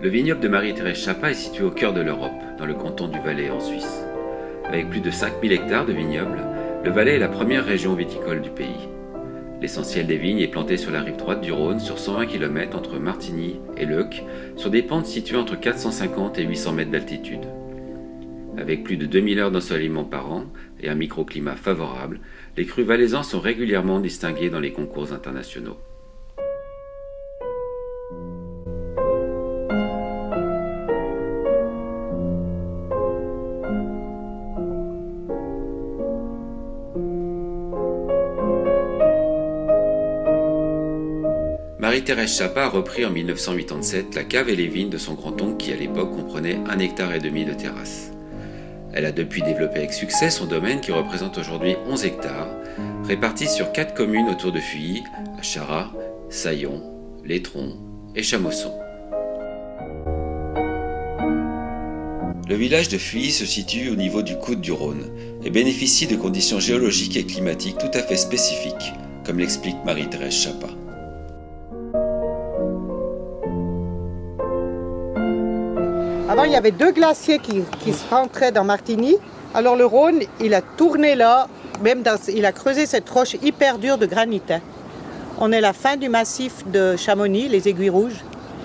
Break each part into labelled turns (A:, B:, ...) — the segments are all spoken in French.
A: Le vignoble de Marie-Thérèse Chapa est situé au cœur de l'Europe, dans le canton du Valais en Suisse. Avec plus de 5000 hectares de vignobles, le Valais est la première région viticole du pays. L'essentiel des vignes est planté sur la rive droite du Rhône sur 120 km entre Martigny et Leuc, sur des pentes situées entre 450 et 800 mètres d'altitude. Avec plus de 2000 heures d'ensoleillement par an et un microclimat favorable, les crus valaisans sont régulièrement distingués dans les concours internationaux. Marie-Thérèse Chapa a repris en 1987 la cave et les vignes de son grand-oncle qui à l'époque comprenait 1,5 hectare de terrasse. Elle a depuis développé avec succès son domaine qui représente aujourd'hui 11 hectares, répartis sur 4 communes autour de Fuilly, à Charras, Saillon, Létron et Chamosson. Le village de Fuilly se situe au niveau du coude du Rhône et bénéficie de conditions géologiques et climatiques tout à fait spécifiques, comme l'explique Marie-Thérèse Chapa.
B: Avant, il y avait 2 glaciers qui se rentraient dans Martigny. Alors le Rhône, il a tourné là, il a creusé cette roche hyper dure de granit. On est à la fin du massif de Chamonix, les Aiguilles Rouges,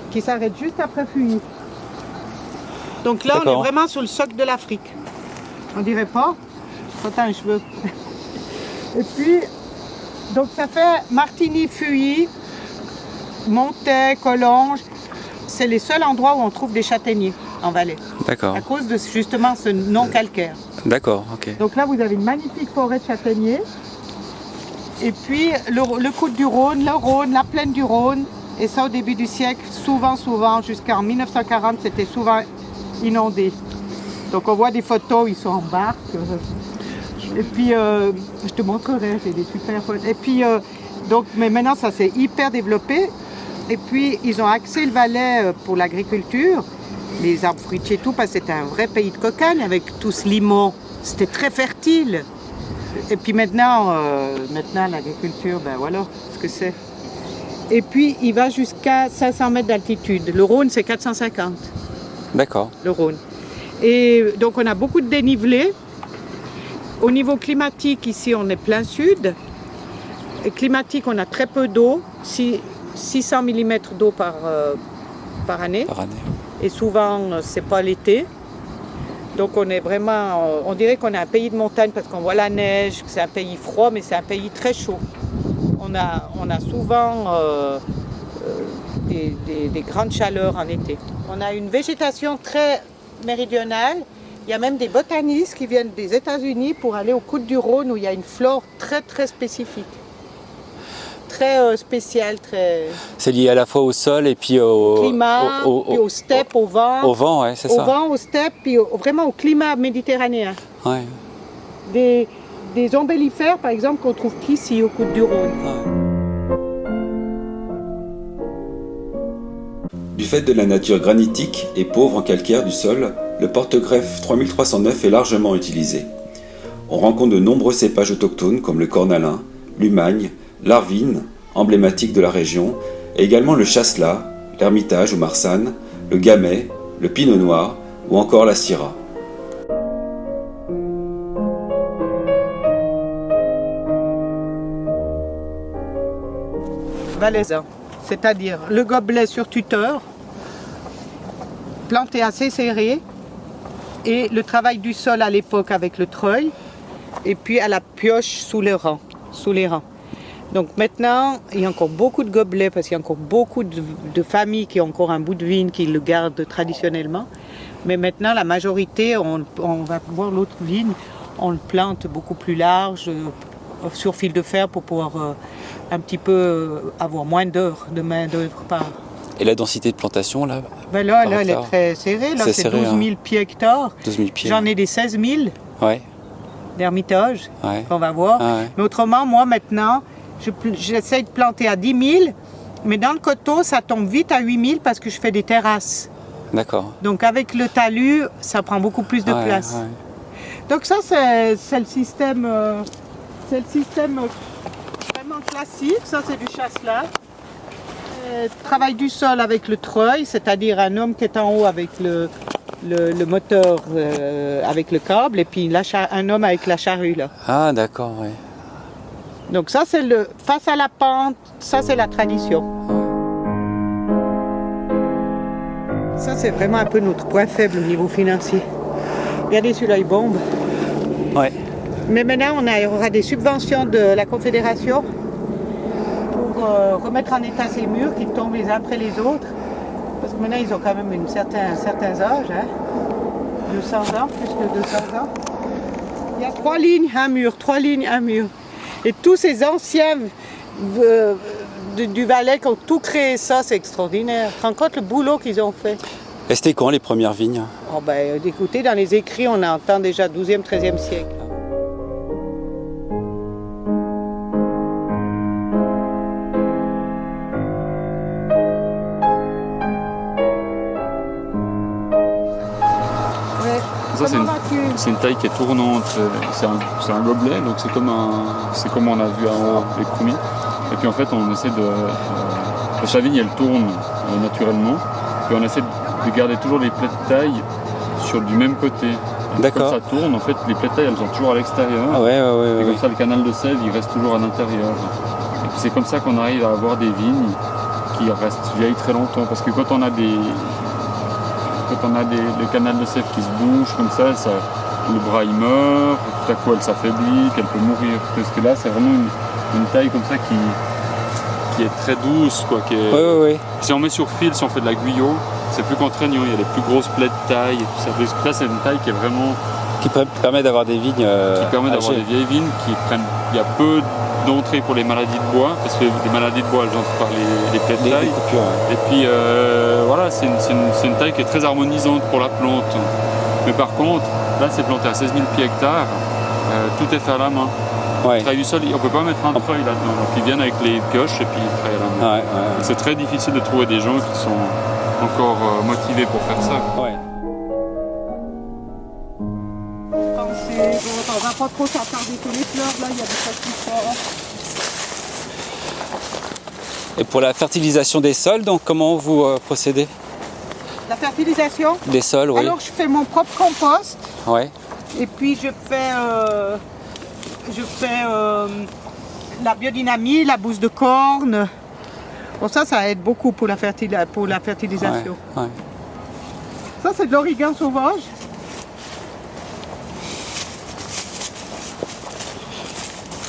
B: qui s'arrête juste après Fuilly. Donc là, on est vraiment sur le socle de l'Afrique. On dirait pas? Attends un cheveu. Et puis, donc ça fait Martigny, Fuilly, Montet, Collonges. C'est les seuls endroits où on trouve des châtaigniers en Valais.
C: D'accord.
B: À cause de justement ce non calcaire.
C: D'accord, ok.
B: Donc là, vous avez une magnifique forêt de châtaigniers. Et puis le coude du Rhône, le Rhône, la plaine du Rhône. Et ça, au début du siècle, souvent, jusqu'en 1940, c'était souvent inondé. Donc on voit des photos, ils sont en barque. Et puis, je te montrerai, j'ai des super photos. Et puis, mais maintenant, ça s'est hyper développé. Et puis, ils ont axé le Valais pour l'agriculture, les arbres fruitiers et tout, parce que c'était un vrai pays de cocagne avec tout ce limon. C'était très fertile. Et puis maintenant l'agriculture, ben voilà ce que c'est. Et puis, il va jusqu'à 500 mètres d'altitude. Le Rhône, c'est 450.
C: D'accord.
B: Le Rhône. Et donc, on a beaucoup de dénivelé. Au niveau climatique, ici, on est plein sud. Et climatique, on a très peu d'eau. 600 mm d'eau par année.
C: Par année.
B: Et souvent, c'est pas l'été. Donc on est vraiment, on dirait qu'on est un pays de montagne parce qu'on voit la neige, que c'est un pays froid, mais c'est un pays très chaud. On a souvent des grandes chaleurs en été. On a une végétation très méridionale. Il y a même des botanistes qui viennent des États-Unis pour aller au coude du Rhône où il y a une flore très très spécifique. Très spécial, très...
C: C'est lié à la fois au sol et puis au
B: climat, puis aux steppes, au vent.
C: Au vent, ouais, c'est ça.
B: Au vent, aux steppes, puis vraiment au climat méditerranéen.
C: Ouais.
B: Des ombellifères, par exemple, qu'on trouve qu'ici, au coude du Rhône.
C: Ouais.
A: Du fait de la nature granitique et pauvre en calcaire du sol, le porte-greffe 3309 est largement utilisé. On rencontre de nombreux cépages autochtones comme le cornalin, l'humagne, l'Arvine, emblématique de la région, et également le chasselas, l'ermitage ou marsanne, le gamay, le pinot noir ou encore la syrah.
B: Valaisan, c'est-à-dire le gobelet sur tuteur, planté assez serré, et le travail du sol à l'époque avec le treuil, et puis à la pioche sous les rangs. Donc maintenant, il y a encore beaucoup de gobelets parce qu'il y a encore beaucoup de familles qui ont encore un bout de vigne qui le gardent traditionnellement. Mais maintenant, la majorité, on va voir l'autre vigne, on le plante beaucoup plus large, sur fil de fer pour pouvoir un petit peu avoir moins d'heures de main d'œuvre par.
C: Et la densité de plantation là
B: Ben là elle est très serrée. Là, c'est 12 000 pieds hectares.
C: 12 000 pieds.
B: J'en ai des 16 000 d'ermitage qu'on va voir.
C: Ah ouais.
B: Mais autrement, moi maintenant, j'essaie de planter à 10 000, mais dans le coteau, ça tombe vite à 8 000 parce que je fais des terrasses.
C: D'accord.
B: Donc avec le talus, ça prend beaucoup plus de place.
C: Ouais.
B: Donc ça, c'est le système vraiment classique. Ça, c'est du chasselas. le travail du sol avec le treuil, c'est-à-dire un homme qui est en haut avec le moteur, avec le câble, et puis un homme avec la charrue là.
C: Ah, d'accord, oui.
B: Donc ça c'est face à la pente, ça c'est la tradition. Ça c'est vraiment un peu notre point faible au niveau financier. Regardez celui-là, il bombe.
C: Ouais.
B: Mais maintenant on aura des subventions de la Confédération pour remettre en état ces murs qui tombent les uns après les autres. Parce que maintenant ils ont quand même un certain âge, hein. 200 ans, plus que 200 ans. Il y a 3 lignes, un mur, 3 lignes, un mur. Et tous ces anciens du Valais qui ont tout créé ça, c'est extraordinaire. Tu te rends compte le boulot qu'ils ont fait?
C: Et c'était quand les premières vignes?
B: Oh ben, écoutez, dans les écrits, on entend déjà 12e, 13e siècle.
D: Ça, c'est une taille qui est tournante, c'est un gobelet, donc c'est comme on a vu en haut les croumis. Et puis en fait on essaie la vigne elle tourne naturellement, puis on essaie de garder toujours les plaies de taille du même côté.
C: D'accord.
D: Comme ça tourne, en fait les plaies de taille elles sont toujours à l'extérieur.
C: Ah ouais,
D: et comme ça le canal de sève il reste toujours à l'intérieur. Et puis c'est comme ça qu'on arrive à avoir des vignes qui restent vieilles très longtemps, parce que quand on a le canal de sève qui se bouge comme ça, le bras il meurt, tout à coup elle s'affaiblit, qu'elle peut mourir. Parce que là c'est vraiment une taille comme ça qui est très douce, quoi.
C: Oui.
D: Si on met sur fil, si on fait de la guyot, c'est plus contraignant, il y a les plus grosses plaies de taille et tout ça. Parce que là c'est une taille qui est vraiment...
C: Qui permet d'avoir des vignes
D: qui permet d'avoir des vieilles vignes qui prennent... Il y a peu d'entrées pour les maladies de bois, parce que les maladies de bois elles entrent par les plaies de taille.
C: coupures, ouais.
D: Et puis voilà, c'est une taille qui est très harmonisante pour la plante. Mais par contre, là c'est planté à 16 000 pieds hectares, tout est fait à la main.
C: Ouais.
D: Le travail du sol, on ne peut pas mettre un treuil là-dedans. Donc ils viennent avec les pioches et puis ils travaillent à la main.
C: Ouais.
D: Donc, c'est très difficile de trouver des gens qui sont encore motivés pour faire ça.
C: Ouais.
B: On va pas trop s'attarder sur les fleurs, là il y a des choses qui fort.
C: Et pour la fertilisation des sols, donc comment vous procédez?
B: La fertilisation?
C: Des sols, oui.
B: Alors je fais mon propre compost.
C: Ouais.
B: Et puis je fais la biodynamie, la bouse de corne. Bon ça aide beaucoup pour la fertilisation.
C: Ouais.
B: Ça c'est de l'origan sauvage.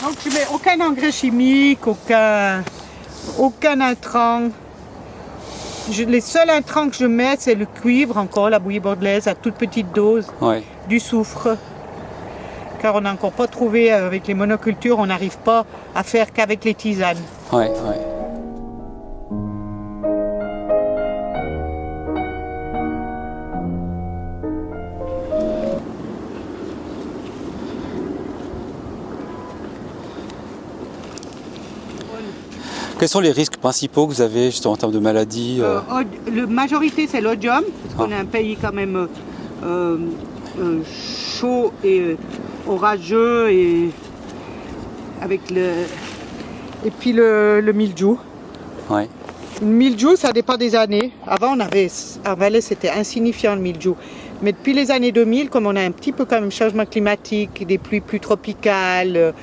B: Donc je mets aucun engrais chimique, aucun intrant. Les seuls intrants que je mets, c'est le cuivre, encore la bouillie bordelaise à toute petite dose, du soufre. Car on n'a encore pas trouvé, avec les monocultures, on n'arrive pas à faire qu'avec les tisanes.
C: Ouais. Quels sont les risques principaux que vous avez justement en termes de maladies
B: La majorité c'est l'odium, parce qu'on est un pays quand même chaud et orageux, et avec et puis le mildiou.
C: Ouais.
B: Le mildiou ça dépend des années. Avant en Valais c'était insignifiant le mildiou. Mais depuis les années 2000, comme on a un petit peu quand même changement climatique, des pluies plus tropicales,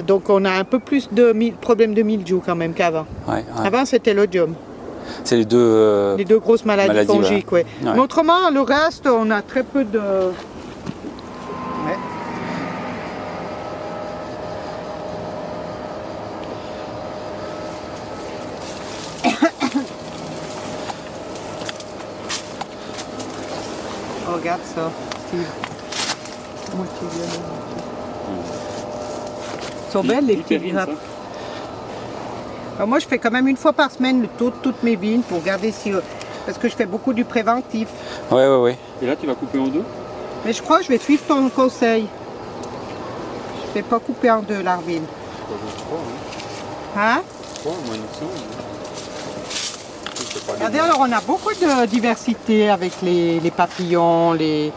B: donc on a un peu plus de problèmes de mildiou quand même qu'avant.
C: Ouais.
B: Avant c'était l'odium.
C: C'est les deux
B: grosses maladies fongiques.
C: Ouais.
B: Mais autrement, le reste, on a très peu de... Oh, regarde ça, Steve. Ils sont belles les petites grappes. Alors moi je fais quand même une fois par semaine le tour de toutes mes vignes pour regarder si... parce que je fais beaucoup du préventif.
C: Ouais.
D: Et là tu vas couper en deux?
B: Mais je crois que je vais suivre ton conseil. Je ne vais pas couper en deux la vigne. Hein?
D: 3, moins de 100.
B: Regardez, alors on a beaucoup de diversité avec les papillons, les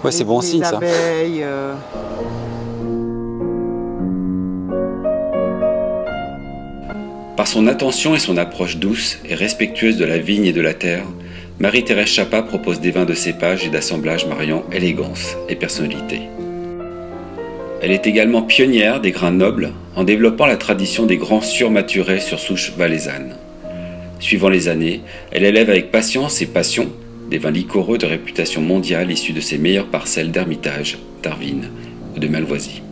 C: c'est bon signe ça.
B: Abeilles,
A: Par son attention et son approche douce et respectueuse de la vigne et de la terre, Marie-Thérèse Chapa propose des vins de cépage et d'assemblage mariant élégance et personnalité. Elle est également pionnière des grains nobles en développant la tradition des grands surmaturés sur souche valaisanne. Suivant les années, elle élève avec patience et passion des vins liquoreux de réputation mondiale issus de ses meilleures parcelles d'Hermitage, d'Arvine ou de Malvoisie.